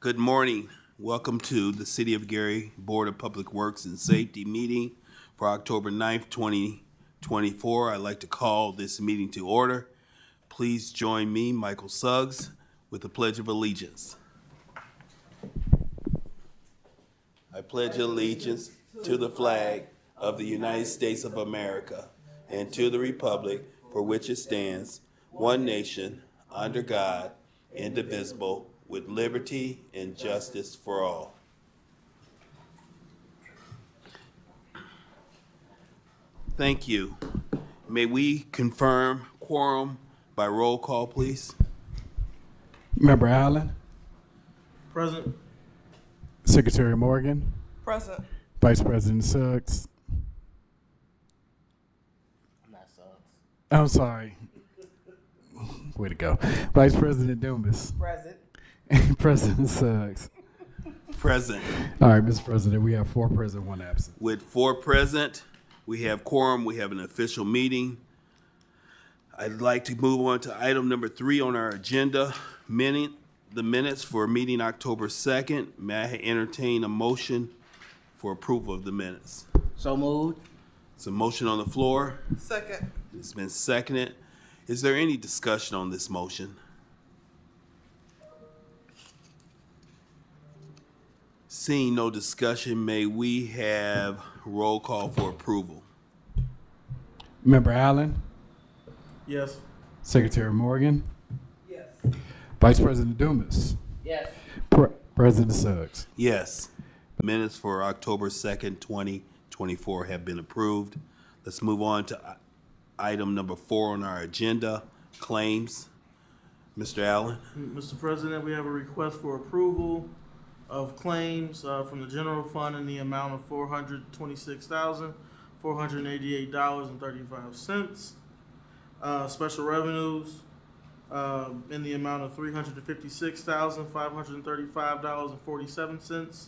Good morning. Welcome to the City of Gary Board of Public Works and Safety meeting for October 9th, 2024. I'd like to call this meeting to order. Please join me, Michael Suggs, with the Pledge of Allegiance. I pledge allegiance to the flag of the United States of America and to the republic for which it stands, one nation, under God, indivisible, with liberty and justice for all. Thank you. May we confirm quorum by roll call, please? Member Allen, Present. Secretary Morgan, Present. Vice President Suggs. I'm not Suggs. I'm sorry. Way to go. Vice President Dumas Present. and President Suggs. Present. All right, Mr. President, we have 4 present, 1 absent. With 4 present, we have quorum, we have an official meeting. I'd like to move on to item number 3 on our agenda, the minutes for meeting October 2nd. May I entertain a motion for approval of the minutes? So moved. It's a motion on the floor. Second. It's been seconded. Is there any discussion on this motion? Seeing no discussion, may we have roll call for approval? Member Allen, Yes. Secretary Morgan, Yes. Vice President Dumas, Yes. President Suggs. Yes. Minutes for October 2nd, 2024 have been approved. Let's move on to item number 4 on our agenda, claims. Mr. Allen? Mr. President, we have a request for approval of claims from the general fund in the amount of $426,488.35. Special revenues in the amount of $356,535.47.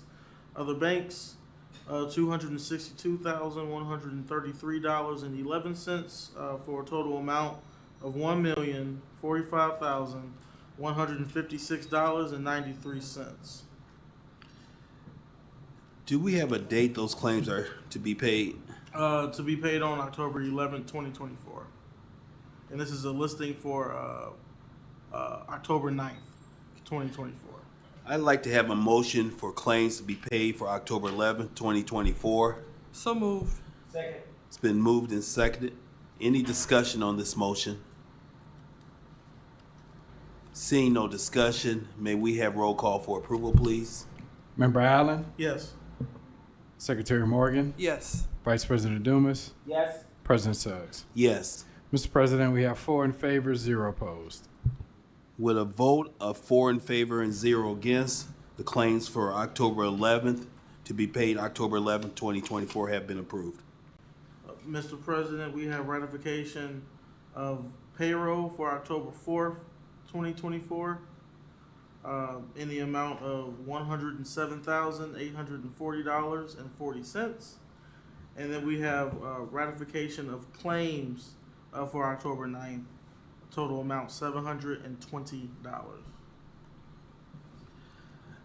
Other banks, $262,133.11 for a total amount of $1,045,156.93. Do we have a date those claims are to be paid? To be paid on October 11th, 2024. And this is a listing for October 9th, 2024. I'd like to have a motion for claims to be paid for October 11th, 2024. So moved. Second. It's been moved and seconded. Any discussion on this motion? Seeing no discussion, may we have roll call for approval, please? Member Allen, Yes. Secretary Morgan, Yes. Vice President Dumas, Yes. President Suggs. Yes. Mr. President, we have 4 in favor, 0 opposed. With a vote of 4 in favor and 0 against, the claims for October 11th to be paid October 11th, 2024 have been approved. Mr. President, we have ratification of payroll for October 4th, 2024, in the amount of $107,840.40. And then we have ratification of claims for October 9th, total amount $720.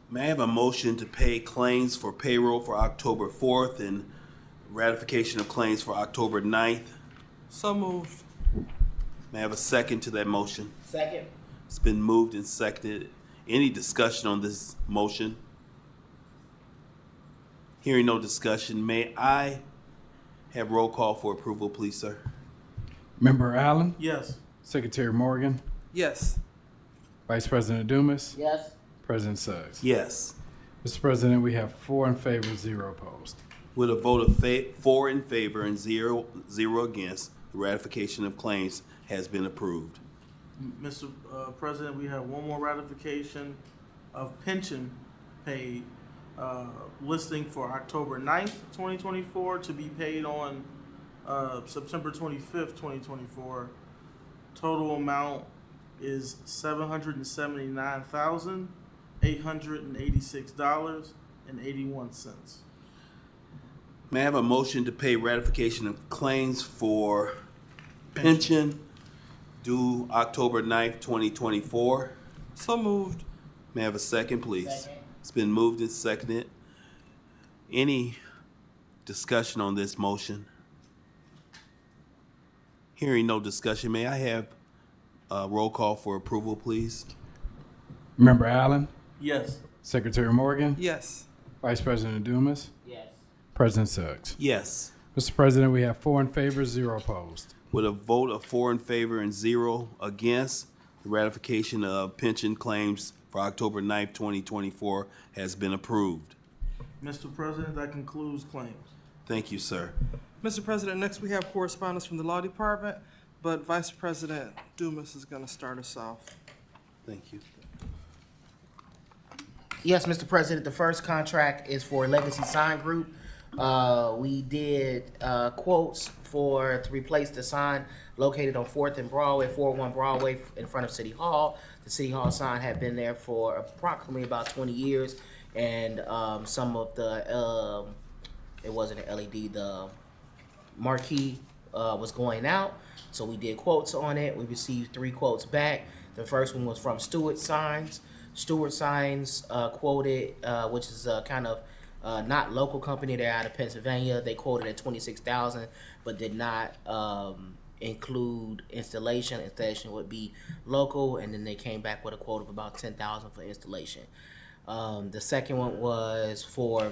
May I have a motion to pay claims for payroll for October 4th and ratification of claims for October 9th? So moved. May I have a second to that motion? Second. It's been moved and seconded. Any discussion on this motion? Hearing no discussion, may I have roll call for approval, please, sir? Member Allen, Yes. Secretary Morgan, Yes. Vice President Dumas, Yes. President Suggs. Yes. Mr. President, we have 4 in favor, 0 opposed. With a vote of 4 in favor and 0 against, the ratification of claims has been approved. Mr. President, we have one more ratification of pension paid, listing for October 9th, 2024, to be paid on September 25th, 2024. Total amount is $779,886.81. May I have a motion to pay ratification of claims for pension due October 9th, 2024? So moved. May I have a second, please? Second. It's been moved and seconded. Any discussion on this motion? Hearing no discussion, may I have a roll call for approval, please? Member Allen, Yes. Secretary Morgan, Yes. Vice President Dumas, Yes. President Suggs. Yes. Mr. President, we have 4 in favor, 0 opposed. With a vote of 4 in favor and 0 against, the ratification of pension claims for October 9th, 2024 has been approved. Mr. President, that concludes claims. Thank you, sir. Mr. President, next we have correspondence from the Law Department, but Vice President Dumas is going to start us off. Thank you. Yes, Mr. President, the first contract is for Legacy Sign Group. We did quotes to replace the sign located on 4th and Broadway, 401 Broadway in front of City Hall. The City Hall sign had been there for approximately about 20 years, and some of the, it wasn't an LED, the marquee was going out. So we did quotes on it. We received 3 quotes back. The first one was from Stewart Signs. Stewart Signs quoted, which is kind of not local company. They're out of Pennsylvania. They quoted at $26,000, but did not include installation. Installation would be local, and then they came back with a quote of about $10,000 for installation. The second one was for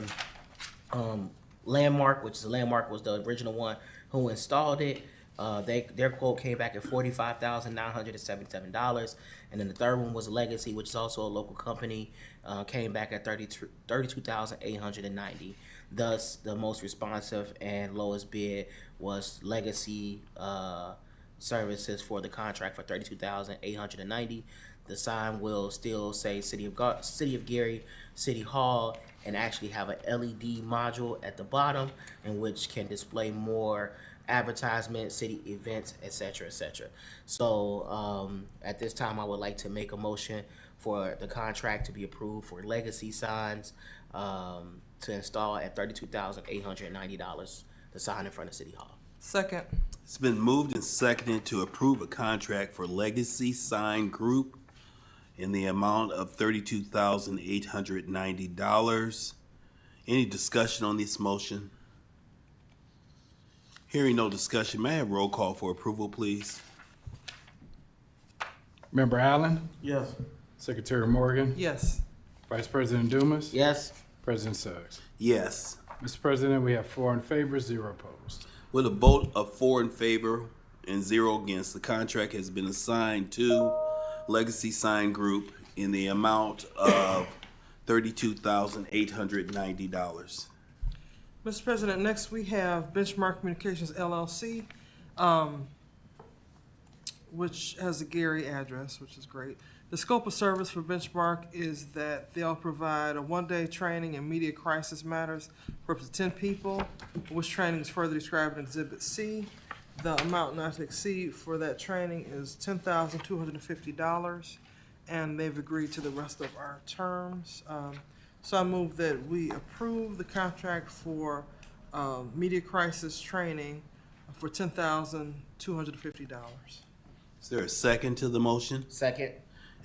Landmark, which is Landmark was the original one who installed it. Their quote came back at $45,977, and then the third one was Legacy, which is also a local company, came back at $32,890. Thus, the most responsive and lowest bid was Legacy Services for the contract for $32,890. The sign will still say City of Gary, City Hall, and actually have an LED module at the bottom, in which can display more advertisement, city events, etc., etc. So at this time, I would like to make a motion for the contract to be approved for Legacy Signs to install at $32,890, the sign in front of City Hall. Second. It's been moved and seconded to approve a contract for Legacy Sign Group in the amount of $32,890. Any discussion on this motion? Hearing no discussion, may I have roll call for approval, please? Member Allen, Yes. Secretary Morgan, Yes. Vice President Dumas, Yes. President Suggs. Yes. Mr. President, we have 4 in favor, 0 opposed. With a vote of 4 in favor and 0 against, the contract has been assigned to Legacy Sign Group in the amount of $32,890. Mr. President, next we have Benchmark Communications LLC, which has a Gary address, which is great. The scope of service for Benchmark is that they'll provide a one-day training in media crisis matters for up to 10 people, which training is further described in Exhibit C. The amount not to exceed for that training is $10,250, and they've agreed to the rest of our terms. So I move that we approve the contract for media crisis training for $10,250. Is there a second to the motion? Second.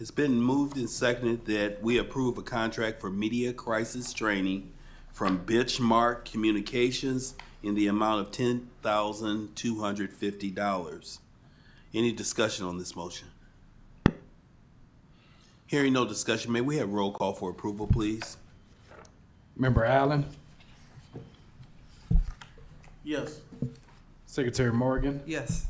It's been moved and seconded that we approve a contract for media crisis training from Benchmark Communications in the amount of $10,250. Any discussion on this motion? Hearing no discussion, may we have roll call for approval, please? Member Allen, Yes. Secretary Morgan, Yes.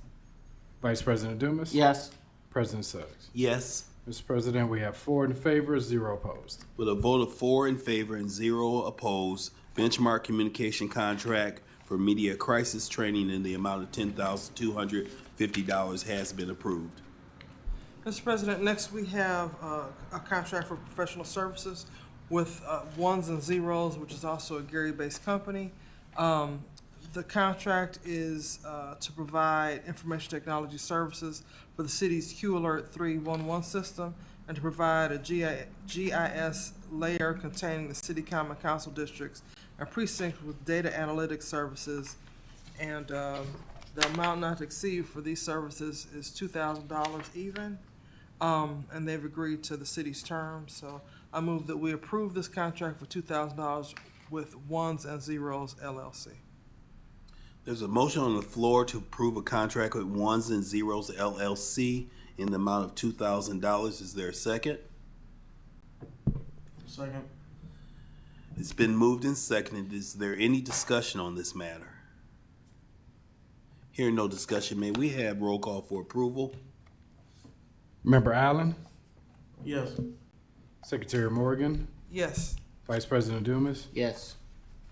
Vice President Dumas, Yes. President Suggs. Yes. Mr. President, we have 4 in favor, 0 opposed. With a vote of 4 in favor and 0 opposed, Benchmark Communication contract for media crisis training in the amount of $10,250 has been approved. Mr. President, next we have a contract for professional services with Ones and Zeros, which is also a Gary-based company. The contract is to provide information technology services for the city's Q Alert 311 system and to provide a GIS layer containing the city common council districts and precincts with data analytics services. And the amount not to exceed for these services is $2,000 even. and they've agreed to the city's terms. So I move that we approve this contract for $2,000 with Ones and Zeros LLC. There's a motion on the floor to approve a contract with Ones and Zeros LLC in the amount of $2,000. Is there a second? Second. It's been moved and seconded. Is there any discussion on this matter? Hearing no discussion, may we have roll call for approval? Member Allen, Yes. Secretary Morgan, Yes. Vice President Dumas, Yes.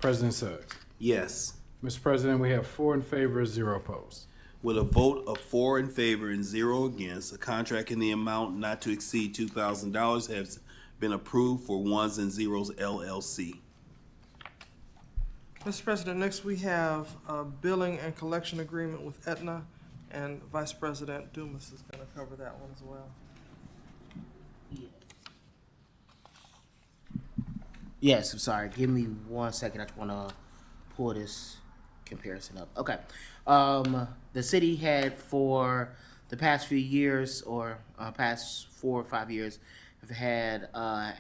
President Suggs. Yes. Mr. President, we have 4 in favor, 0 opposed. With a vote of 4 in favor and 0 against, a contract in the amount not to exceed $2,000 has been approved for Ones and Zeros LLC. Mr. President, next we have a billing and collection agreement with Aetna, and Vice President Dumas is going to cover that one as well. Yes, I'm sorry. Give me 1 second. I just want to pull this comparison up. Okay. The city had for the past few years, or past 4 or 5 years, have had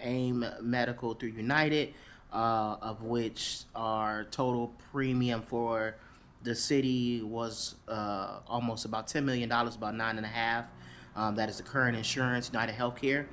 AIM Medical through United, of which our total premium for the city was almost about $10 million, about 9.5. That is the current insurance, United Healthcare.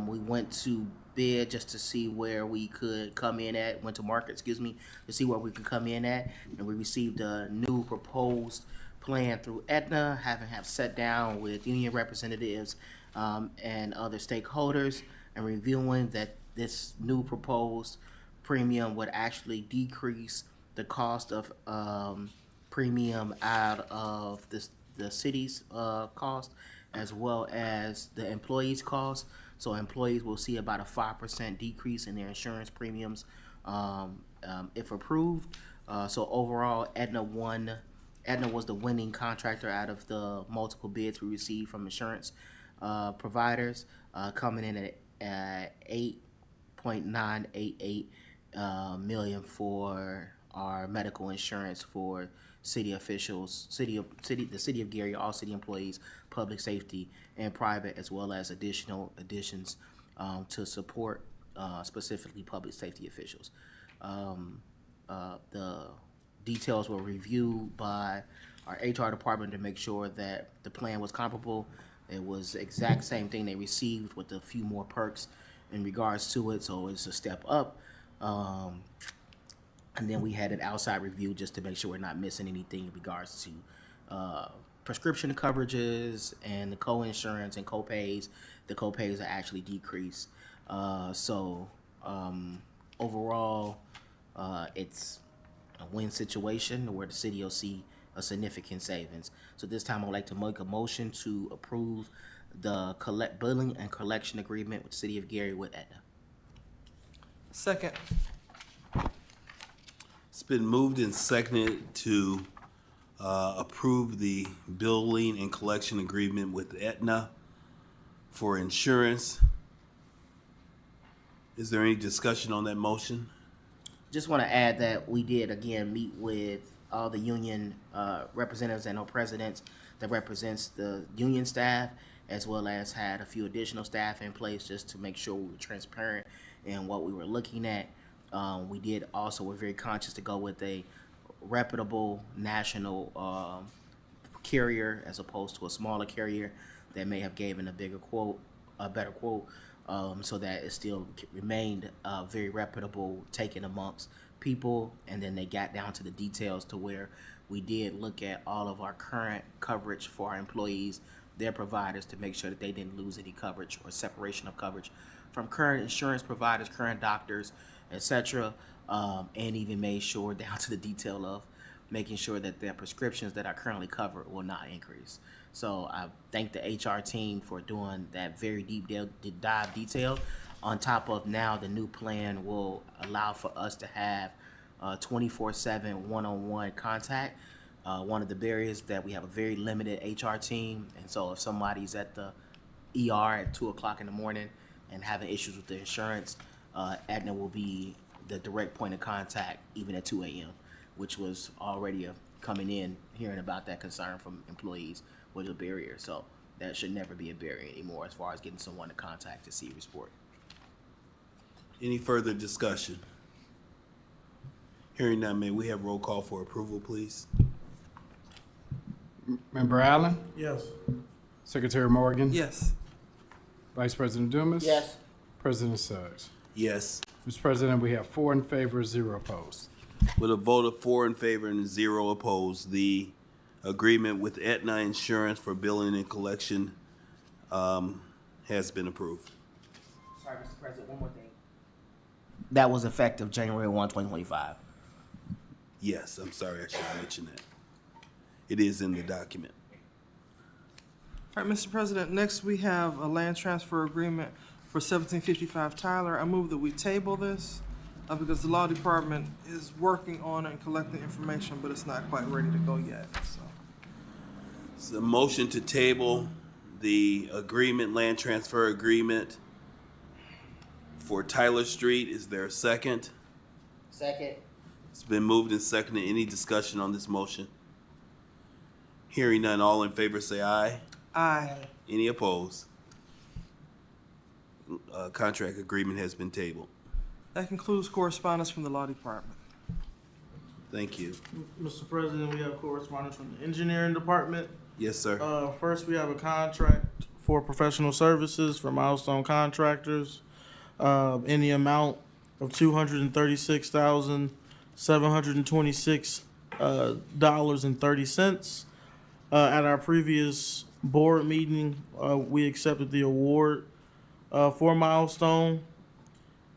We went to bid just to see where we could come in at, went to market, excuse me, to see where we could come in at, and we received a new proposed plan through Aetna, having sat down with union representatives and other stakeholders, and reviewing that this new proposed premium would actually decrease the cost of premium out of the city's cost, as well as the employees' cost. So employees will see about a 5% decrease in their insurance premiums if approved. So overall, Aetna was the winning contractor out of the multiple bids we received from insurance providers, coming in at $8.988 million for our medical insurance for city officials, the city of Gary, all city employees, public safety, and private, as well as additional additions to support specifically public safety officials. The details were reviewed by our HR department to make sure that the plan was comparable. It was the exact same thing they received with a few more perks in regards to it, so it's a step up. And then we had an outside review just to make sure we're not missing anything in regards to prescription coverages and the co-insurance and co-pays. The co-pays are actually decreased. Overall, it's a win situation where the city will see a significant savings. So this time I'd like to make a motion to approve the billing and collection agreement with the city of Gary with Aetna. Second. It's been moved and seconded to approve the billing and collection agreement with Aetna for insurance. Is there any discussion on that motion? Just want to add that we did again meet with all the union representatives and presidents that represents the union staff, as well as had a few additional staff in place just to make sure we were transparent in what we were looking at. We did also, we're very conscious to go with a reputable national carrier as opposed to a smaller carrier that may have given a better quote, so that it still remained very reputable, taken amongst people. And then they got down to the details to where we did look at all of our current coverage for our employees, their providers, to make sure that they didn't lose any coverage or separation of coverage from current insurance providers, current doctors, etc., and even made sure down to the detail of making sure that their prescriptions that are currently covered will not increase. So I thank the HR team for doing that very deep dive detail. On top of now, the new plan will allow for us to have 24/7 one-on-one contact. One of the barriers that we have a very limited HR team, and so if somebody's at the ER at 2 o'clock in the morning and having issues with the insurance, Aetna will be the direct point of contact even at 2 a.m., which was already coming in, hearing about that concern from employees with a barrier. So that should never be a barrier anymore as far as getting someone to contact the Seaver Sport. Any further discussion? Hearing none, may we have roll call for approval, please? Member Allen, Yes. Secretary Morgan, Yes. Vice President Dumas, Yes. President Suggs. Yes. Mr. President, we have 4 in favor, 0 opposed. With a vote of 4 in favor and 0 opposed, the agreement with Aetna Insurance for billing and collection has been approved. Sorry, Mr. President, one more thing. That was effective January 1, 2025. Yes, I'm sorry, I should have mentioned that. It is in the document. All right, Mr. President, next we have a land transfer agreement for 1755 Tyler. I move that we table this because the law department is working on it and collecting information, but it's not quite ready to go yet, so. It's a motion to table the agreement, land transfer agreement for Tyler Street. Is there a second? Second. It's been moved and seconded. Any discussion on this motion? Hearing none, all in favor say aye. Aye. Any opposed? Contract agreement has been tabled. That concludes correspondence from the law department. Thank you. Mr. President, we have correspondence from the engineering department. Yes, sir. First, we have a contract for professional services for Milestone Contractors in the amount of $236,726.30. At our previous board meeting, we accepted the award for Milestone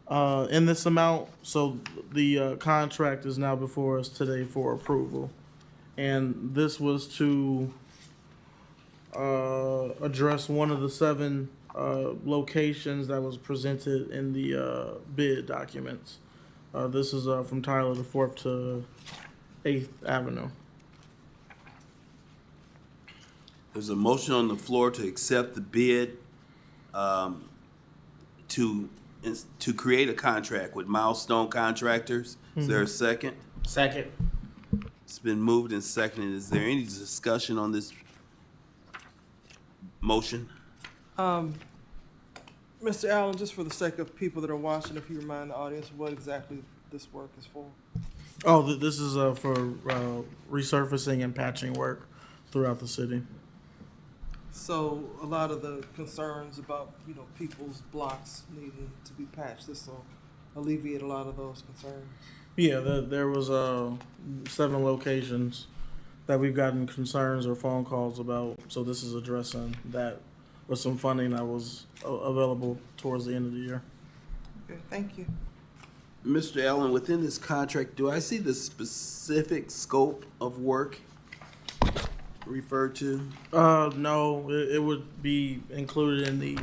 in this amount. So the contract is now before us today for approval. And this was to address one of the 7 locations that was presented in the bid documents. This is from Tyler the 4th to 8th Avenue. There's a motion on the floor to accept the bid to create a contract with Milestone Contractors. Is there a second? Second. It's been moved and seconded. Is there any discussion on this motion? Mr. Allen, just for the sake of people that are watching, if you remind the audience what exactly this work is for. Oh, this is for resurfacing and patching work throughout the city. So a lot of the concerns about, people's blocks needing to be patched, this will alleviate a lot of those concerns. Yeah, there was 7 locations that we've gotten concerns or phone calls about. So this is addressing that with some funding that was available towards the end of the year. Okay, thank you. Mr. Allen, within this contract, do I see the specific scope of work referred to? No, it would be included in the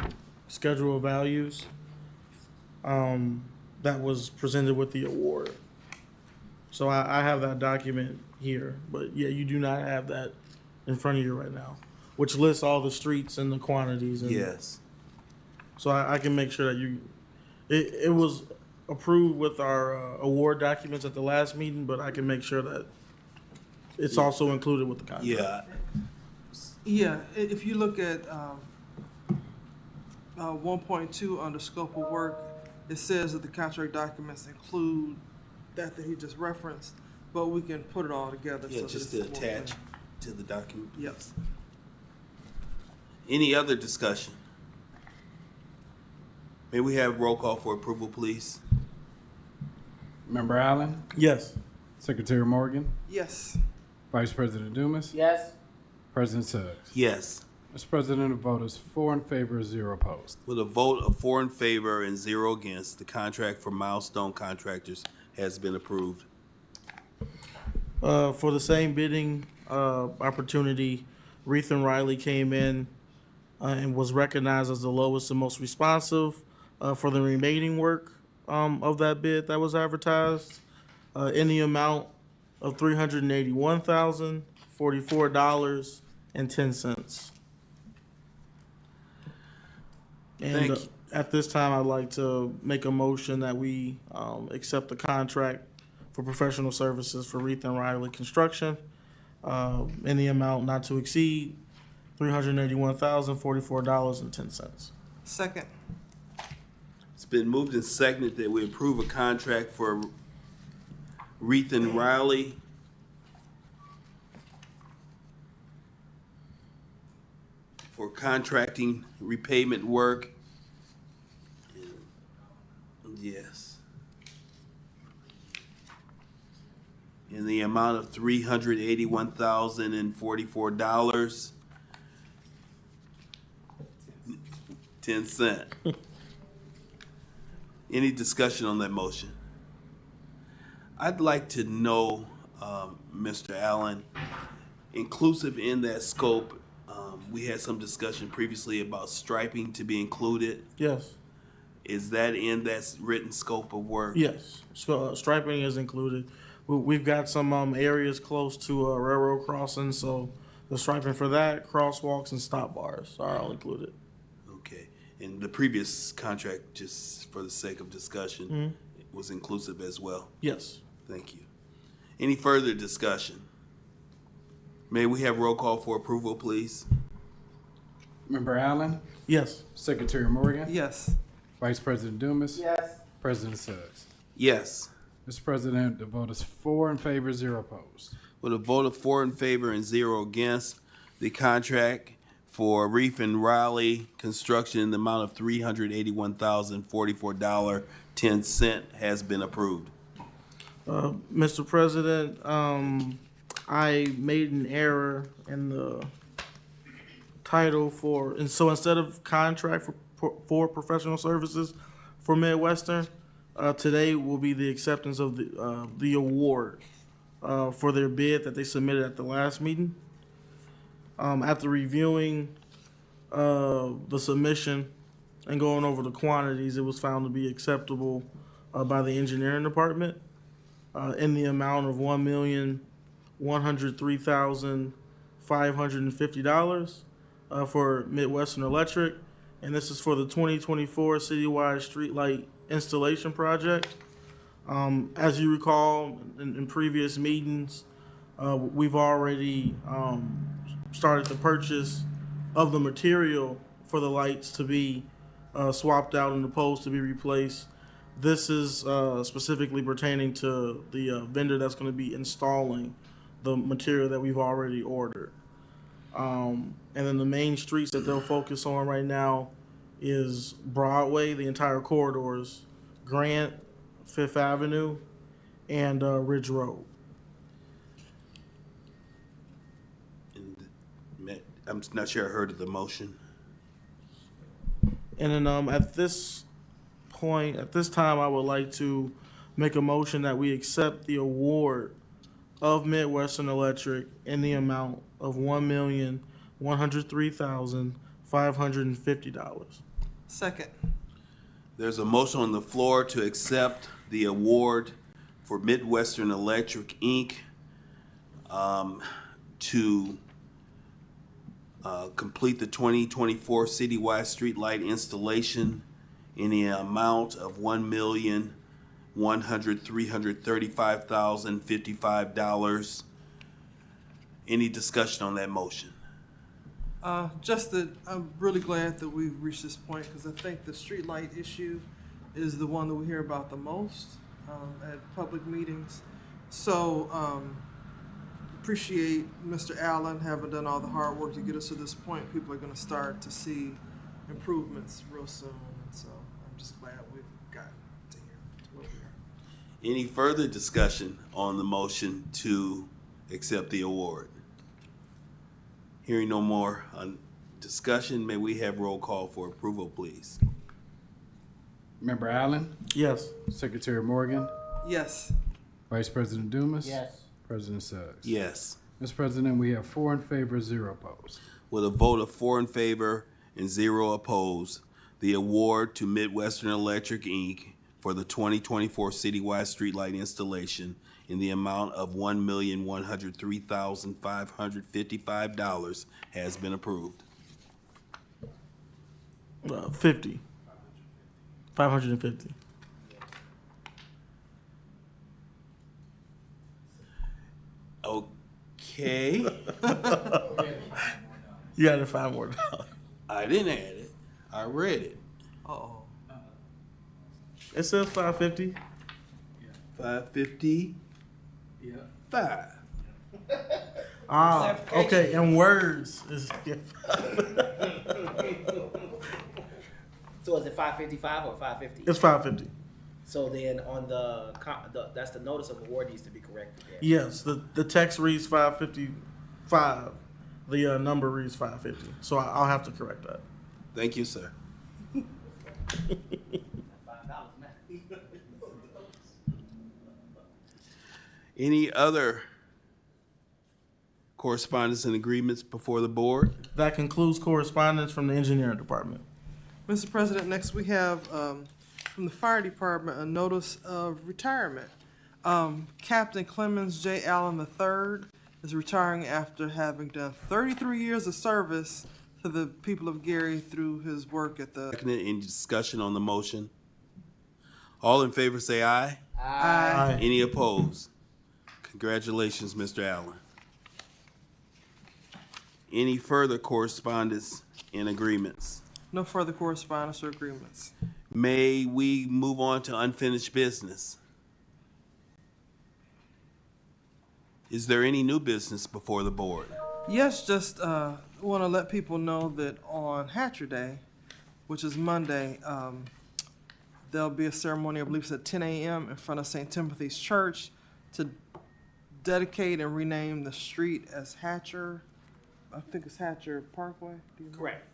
schedule of values that was presented with the award. So I have that document here, but yeah, you do not have that in front of you right now, which lists all the streets and the quantities. And Yes. So I can make sure that it was approved with our award documents at the last meeting, but I can make sure that it's also included with the contract. Yeah. Yeah, if you look at 1.2 under scope of work, it says that the contract documents include that he just referenced, but we can put it all together. Yeah, so that just it's to more attach clear. to the document. Yes. Any other discussion? May we have roll call for approval, please? Member Allen, Yes. Secretary Morgan, Yes. Vice President Dumas, Yes. President Suggs. Yes. Mr. President, the vote is 4 in favor, 0 opposed. With a vote of 4 in favor and 0 against, the contract for Milestone Contractors has been approved. For the same bidding opportunity, Reith and Riley came in and was recognized as the lowest and most responsive for the remaining work of that bid that was advertised in the amount of $381,044.10. And Thank you. at this time, I'd like to make a motion that we accept the contract for professional services for Reith and Riley Construction in the amount not to exceed $381,044.10. Second. It's been moved and seconded that we approve a contract for Rethan Riley for contracting repayment work. Yes. In the amount of $381,044.10. Any discussion on that motion? I'd like to know, Mr. Allen, inclusive in that scope, we had some discussion previously about striping to be included. Yes. Is that in that written scope of work? Yes. So striping is included. We've got some areas close to railroad crossings, so the striping for that, crosswalks and stop bars are all included. Okay. And the previous contract, just for the sake of discussion, was inclusive as well. Yes. Thank you. Any further discussion? May we have roll call for approval, please? Member Allen, Yes. Secretary Morgan, Yes. Vice President Dumas, Yes. President Suggs. Yes. Mr. President, the vote is 4 in favor, 0 opposed. With a vote of 4 in favor and 0 against, the contract for Reef and Riley Construction in the amount of $381,044.10 has been approved. Mr. President, I made an error in the title and so instead of contract for professional services for Midwestern, today will be the acceptance of the award for their bid that they submitted at the last meeting. After reviewing the submission and going over the quantities, it was found to be acceptable by the engineering department in the amount of $1,103,550 for Midwestern Electric, and this is for the 2024 citywide streetlight installation project. As you recall, in previous meetings, we've already started the purchase of the material for the lights to be swapped out and the poles to be replaced. This is specifically pertaining to the vendor that's going to be installing the material that we've already ordered. And then the main streets that they'll focus on right now is Broadway, the entire corridors, Grant, Fifth Avenue, and Ridge Road. I'm not sure I heard of the motion. And then at this time, I would like to make a motion that we accept the award of Midwestern Electric in the amount of $1,103,550. Second. There's a motion on the floor to accept the award for Midwestern Electric, Inc. To complete the 2024 citywide streetlight installation in the amount of $1,335,055. Any discussion on that motion? Just that I'm really glad that we've reached this point because I think the streetlight issue is the one that we hear about the most at public meetings. So appreciate Mr. Allen having done all the hard work to get us to this point. People are going to start to see improvements real soon. And so I'm just glad we've gotten to here. To where we are. Any further discussion on the motion to accept the award? Hearing no more discussion, may we have roll call for approval, please? Member Allen, Yes. Secretary Morgan, Yes. Vice President Dumas, Yes. President Suggs. Yes. Mr. President, we have 4 in favor, 0 opposed. With a vote of 4 in favor and 0 opposed, the award to Midwestern Electric, Inc. for the 2024 citywide streetlight installation in the amount of $1,103,555 has been approved. 550. Okay. You got to find more dollars. I didn't add it. I read it. Uh-oh. It says 550. 555. Ah, okay. In words, is So is it 555 or 550? it's 550. So then on that's the notice of award needs to be corrected there. Yes, the text reads 555. The number reads 550. So I'll have to correct that. Thank you, sir. Any other correspondence and agreements before the board? That concludes correspondence from the engineering department. Mr. President, next we have, from the fire department, a notice of retirement. Captain Clemens J. Allen III is retiring after having done 33 years of service to the people of Gary through his work at the. Any discussion on the motion? All in favor say aye. Aye. Any opposed? Congratulations, Mr. Allen. Any further correspondence and agreements? No further correspondence or agreements. May we move on to unfinished business? Is there any new business before the board? Yes, just want to let people know that on Hatcher Day, which is Monday, there'll be a ceremony, I believe it's at 10 a.m. in front of St. Timothy's Church to dedicate and rename the street as Hatcher. I think it's Hatcher Parkway. Do you know? Correct.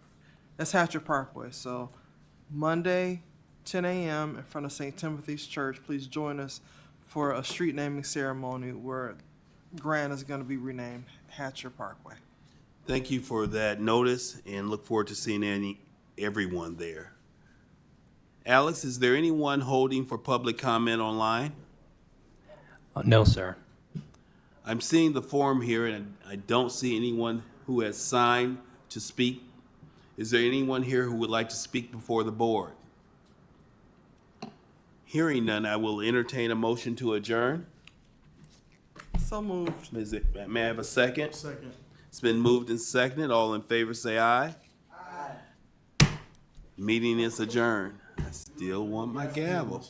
That's Hatcher Parkway. So Monday, 10 a.m. in front of St. Timothy's Church. Please join us for a street naming ceremony where Grant is going to be renamed Hatcher Parkway. Thank you for that notice and look forward to seeing everyone there. Alex, is there anyone holding for public comment online? No, sir. I'm seeing the form here and I don't see anyone who has signed to speak. Is there anyone here who would like to speak before the board? Hearing none, I will entertain a motion to adjourn. So moved. May I have a second? Second. It's been moved and seconded. All in favor say aye. Aye. Meeting is adjourned. I still want my gavel.